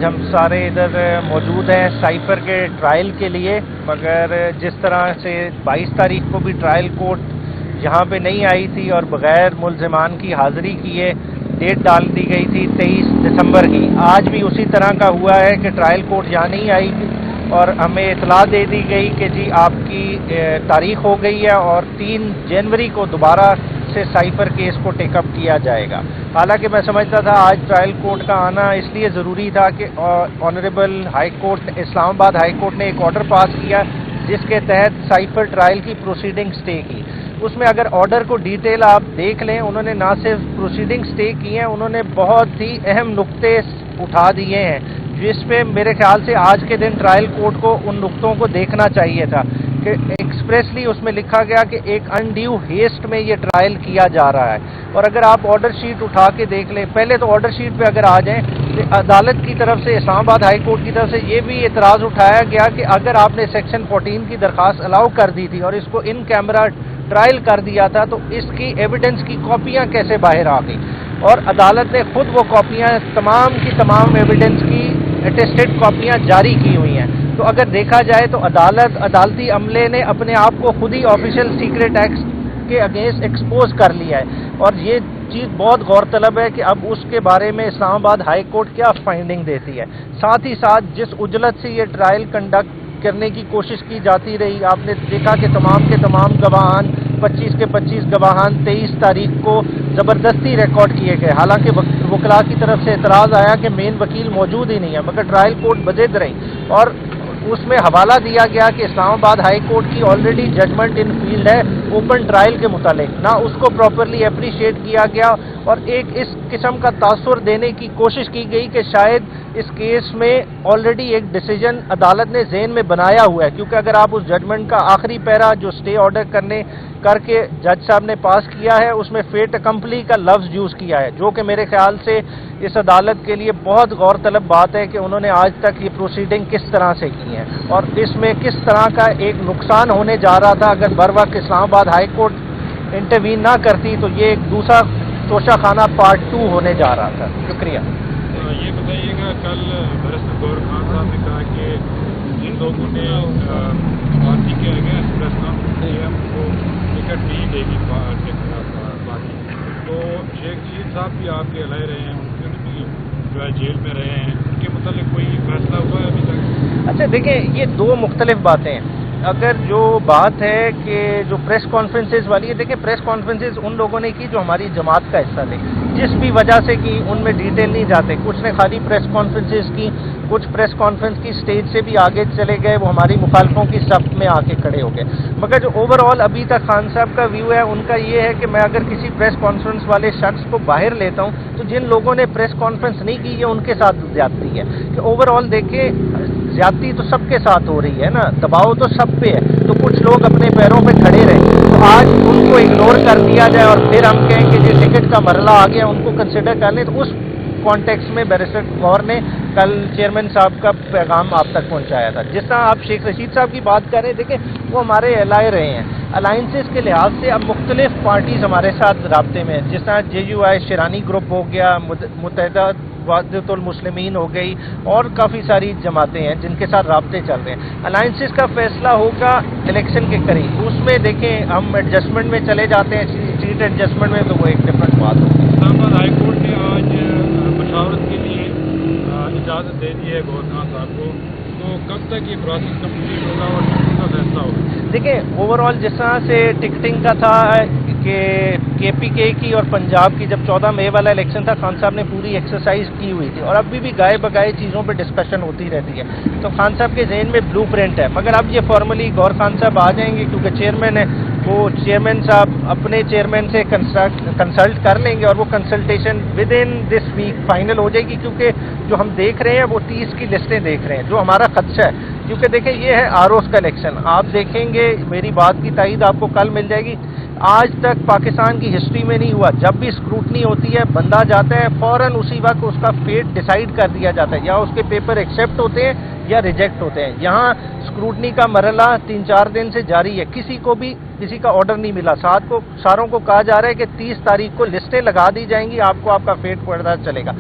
آج ہم سارے ادھر موجود ہیں سائفر کے ٹرائل کے لیے، مگر جس طرح سے 22 تاریخ کو بھی ٹرائل کورٹ یہاں پہ نہیں آئی تھی اور بغیر ملزمان کی حاضری کیے ڈیٹ ڈال دی گئی تھی 23 دسمبر کی، آج بھی اسی طرح کا ہوا ہے کہ ٹرائل کورٹ یہاں نہیں آئی اور ہمیں اطلاع دے دی گئی کہ جی آپ کی تاریخ ہو گئی ہے اور 3 جنوری کو دوبارہ سے سائفر کیس کو ٹیک اپ کیا جائے گا۔ حالانکہ میں سمجھتا تھا آج ٹرائل کورٹ کا آنا اس لیے ضروری تھا کہ آنریبل ہائی کورٹ اسلام آباد ہائی کورٹ نے ایک آرڈر پاس کیا جس کے تحت سائفر ٹرائل کی پروسیڈنگ سٹے کی۔ اس میں اگر آرڈر کو ڈیٹیل آپ دیکھ لیں، انہوں نے نہ صرف پروسیڈنگ سٹے کی ہیں، انہوں نے بہت ہی اہم نقطے اٹھا دیے ہیں جس پہ میرے خیال سے آج کے دن ٹرائل کورٹ کو ان نقطوں کو دیکھنا چاہیے تھا کہ ایکسپریسلی اس میں لکھا گیا کہ ایک انڈیو ہیسٹ میں یہ ٹرائل کیا جا رہا ہے۔ اور اگر آپ آرڈر شیٹ اٹھا کے دیکھ لیں، پہلے تو آرڈر شیٹ پہ اگر آ جائیں، عدالت کی طرف سے اسلام آباد ہائی کورٹ کی طرف سے یہ بھی اعتراض اٹھایا گیا کہ اگر آپ نے سیکشن 14 کی درخواست الاؤ کر دی تھی اور اس کو ان کیمرہ ٹرائل کر دیا تھا تو اس کی ایویڈنس کی کاپیاں کیسے باہر آ گئی، اور عدالت نے خود وہ کاپیاں تمام کی تمام ایویڈنس کی اٹیسٹڈ کاپیاں جاری کی ہوئی ہیں۔ تو اگر دیکھا جائے تو عدالتی عملے نے اپنے آپ کو خود ہی آفیشیل سیکرٹ ایکٹ کے اگینسٹ ایکسپوز کر لیا ہے، اور یہ چیز بہت غور طلب ہے کہ اب اس کے بارے میں اسلام آباد ہائی کورٹ کیا فائنڈنگ دیتی ہے۔ ساتھ ہی ساتھ جس عجلت سے یہ ٹرائل کنڈکٹ کرنے کی کوشش کی جاتی رہی، آپ نے دیکھا کہ تمام کے تمام گواہان 25 کے 25 گواہان 23 تاریخ کو زبردستی ریکارڈ کیے گئے، حالانکہ وکلاء کی طرف سے اعتراض آیا کہ مین وکیل موجود ہی نہیں ہے، مگر ٹرائل کورٹ بجد رہی اور اس میں حوالہ دیا گیا کہ اسلام آباد ہائی کورٹ کی آلریڈی ججمنٹ ان فیلڈ ہے اوپن ٹرائل کے متعلق، نہ اس کو پراپرلی اپریشیٹ کیا گیا اور ایک اس قسم کا تاثر دینے کی کوشش کی گئی کہ شاید اس کیس میں آلریڈی ایک ڈیسیجن عدالت نے ذہن میں بنایا ہوا ہے، کیونکہ اگر آپ اس ججمنٹ کا آخری پیرا جو سٹے آرڈر کر کے جج صاحب نے پاس کیا ہے اس میں فیٹ اکمپلی کا لفظ یوز کیا ہے، جو کہ میرے خیال سے اس عدالت کے لیے بہت غور طلب بات ہے کہ انہوں نے آج تک یہ پروسیڈنگ کس طرح سے کی ہے اور اس میں کس طرح کا ایک نقصان ہونے جا رہا تھا اگر بر وقت اسلام آباد ہائی کورٹ انٹروین نہ کرتی تو یہ ایک دوسرا توشہ خانہ پارٹ 2 ہونے جا رہا تھا۔ شکریہ۔ یہ بتائیے گا، کل بیرسٹر گور خان صاحب نے کہا کہ جن لوگوں نے پارٹی کے اگینسٹ پریس کانفرنس ہم کو ٹکٹ نہیں دے گی پارٹی، تو شیخ رشید صاحب بھی آپ کے علیہ رہے ہیں، ان کے بھی جو ہے جیل میں رہے ہیں، ان کے متعلق کوئی فیصلہ ہوا ہے ابھی تک؟ اچھا دیکھیں، یہ دو مختلف باتیں ہیں۔ اگر جو بات ہے کہ جو پریس کانفرنسز والی ہے، دیکھیں پریس کانفرنسز ان لوگوں نے کی جو ہماری جماعت کا حصہ تھے، جس بھی وجہ سے کی ان میں ڈیٹیل نہیں جاتے، کچھ نے خالی پریس کانفرنسز کی، کچھ پریس کانفرنس کی سٹیج سے بھی آگے چلے گئے، وہ ہماری مخالفوں کی صف میں آ کے کھڑے ہو گئے، مگر جو اوور آل ابھی تک خان صاحب کا ویو ہے ان کا یہ ہے کہ میں اگر کسی پریس کانفرنس والے شخص کو باہر لیتا ہوں تو جن لوگوں نے پریس کانفرنس نہیں کی ہے ان کے ساتھ زیادتی ہے، کہ اوور آل دیکھیں زیادتی تو سب کے ساتھ ہو رہی ہے نا، دباؤ تو سب پہ ہے، تو کچھ لوگ اپنے پیروں پہ کھڑے رہے تو آج ان کو اگنور کر دیا جائے اور پھر ہم کہیں کہ جو ٹکٹ کا مرحلہ آ گیا ان کو کنسیڈر کر لیں، تو اس کانٹیکس میں بیرسٹر غور نے کل چیئرمین صاحب کا پیغام آپ تک پہنچایا تھا۔ جس طرح آپ شیخ رشید صاحب کی بات کر رہے ہیں، دیکھیں وہ ہمارے الائے رہے ہیں، الائنسز کے لحاظ سے اب مختلف پارٹیز ہمارے ساتھ رابطے میں ہیں، جس طرح JUI شیرانی گروپ ہو گیا، متحدہ وحدت المسلمین ہو گئی، اور کافی ساری جماعتیں ہیں جن کے ساتھ رابطے چل رہے ہیں۔ الائنسز کا فیصلہ ہوگا الیکشن کے قریب، اس میں دیکھیں ہم ایڈجسٹمنٹ میں چلے جاتے ہیں، سیٹ ایڈجسٹمنٹ میں تو وہ ایک ڈفرنٹ بات ہوگی۔ اسلام آباد ہائی کورٹ نے آج مشاورت کے لیے اجازت دے دی ہے گور خان صاحب کو، تو کب تک یہ پروسیس کمپلیٹ ہوگا اور ٹکٹنگ کا فیصلہ ہوگا؟ دیکھیں اوور آل جس طرح سے ٹکٹنگ کا تھا کہ KPK کی اور پنجاب کی جب 14 مئی والا الیکشن تھا، خان صاحب نے پوری ایکسرسائز کی ہوئی تھی اور ابھی بھی گائے بگائے چیزوں پہ ڈسکشن ہوتی رہتی ہے، تو خان صاحب کے ذہن میں بلو پرنٹ ہے، مگر اب یہ فارملی گور خان صاحب آ جائیں گے کیونکہ چیئرمین ہے، وہ چیئرمین صاحب اپنے چیئرمین سے کنسلٹ کر لیں گے اور وہ consultation with in this week final ہو جائے گی، کیونکہ جو ہم دیکھ رہے ہیں وہ 30 کی لسٹیں دیکھ رہے ہیں، جو ہمارا خدشہ ہے، کیونکہ دیکھیں یہ ہے ROs کا الیکشن، آپ دیکھیں گے میری بات کی تائید آپ کو کل مل جائے گی، آج تک پاکستان کی ہسٹری میں نہیں ہوا، جب بھی اسکروٹنی ہوتی ہے بندہ جاتا ہے فوراً اسی وقت اس کا فیٹ ڈیسائیڈ کر دیا جاتا ہے، یا اس کے پیپر ایکسیپٹ ہوتے ہیں یا ریجیکٹ ہوتے ہیں۔ یہاں اسکروٹنی کا مرحلہ 3-4 دن سے جاری ہے، کسی کو بھی کسی کا آرڈر نہیں ملا، ساروں کو کہا جا رہا ہے کہ 30 تاریخ کو لسٹیں لگا دی جائیں گی، آپ کو آپ کا فیٹ پڑتا چلے گا۔